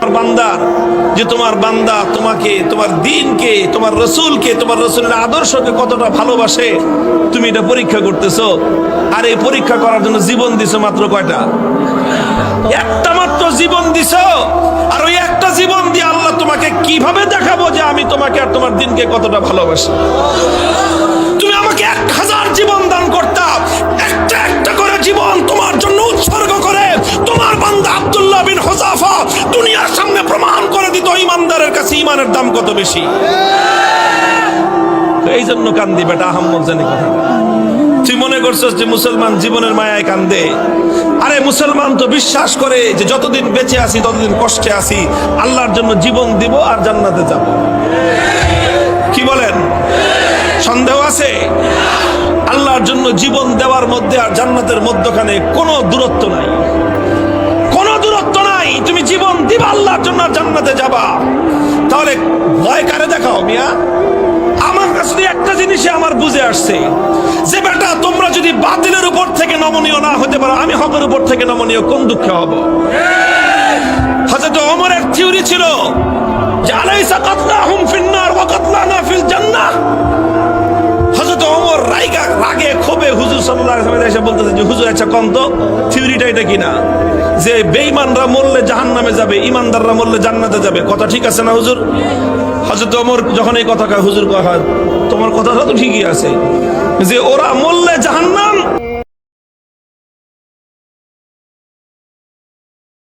বান্দার, যে তোমার বান্দা তোমাকে, তোমার দ্বীনকে, তোমার রাসূলকে, তোমার রাসূলের আদর্শকে কতটা ভালোবাসে তুমি এটা পরীক্ষা করতেছো। আর এই পরীক্ষা করার জন্য জীবন দিছো মাত্র কয়টা? একটা মাত্র জীবন দিছো। আর ওই একটা জীবন দিয়ে আল্লাহ তোমাকে কিভাবে দেখাবো যে আমি তোমাকে আর তোমার দ্বীনকে কতটা ভালোবাসি? তুমি আমাকে 1000 জীবন দান করতাম, একটা একটা করে জীবন তোমার জন্য উৎসর্গ করে তোমার বান্দা আব্দুল্লাহ বিন হুযাফা দুনিয়ার সামনে প্রমাণ করে দিত ইমানদারের কাছে ইমানের দাম কত বেশি। এই জন্য কান্দি বেটা, আহম্মদ জানি কথা। তুই মনে করছিস যে মুসলমান জীবনের মায়ায় কান্দে? আরে মুসলমান তো বিশ্বাস করে যে যতদিন বেঁচে আছি ততদিন কষ্টে আছি, আল্লাহর জন্য জীবন দিব আর জান্নাতে যাব। কি বলেন? সন্দেহ আছে? আল্লাহর জন্য জীবন দেওয়ার মধ্যে আর জান্নাতের মধ্যখানে কোনো দূরত্ব নাই, কোনো দূরত্ব নাই। তুমি জীবন দিবা আল্লাহর জন্য আর জান্নাতে যাবা। তাহলে ভয় কারে দেখাও মিয়া? আমার কাছে একটা জিনিসে আমার বুঝে আসছে যে বেটা তোমরা যদি বাতিলের উপর থেকে নমনীয় না হতে পারো, আমি হকের উপর থেকে নমনীয় কোন দুঃখে হব? হযরত ওমরের থিওরি ছিল যে আলাইসা কাতলাহুম ফিন্নার ওয়া কাতলানা ফিল জান্নাহ। হযরত ওমর রাগে ক্ষোভে হুজুর সাল্লাল্লাহু আলাইহি ওয়াসাল্লাম এসে বলতেছে যে হুজুর আচ্ছা কোন তো থিওরিটা এটা কিনা যে বেঈমানরা মরলে জাহান্নামে যাবে, ইমানদাররা মরলে জান্নাতে যাবে, কথা ঠিক আছে না হুজুর? হযরত ওমর যখন এই কথা কয়, হুজুর কয় তোমার কথাটা তো ঠিকই আছে যে ওরা মরলে জাহান্নাম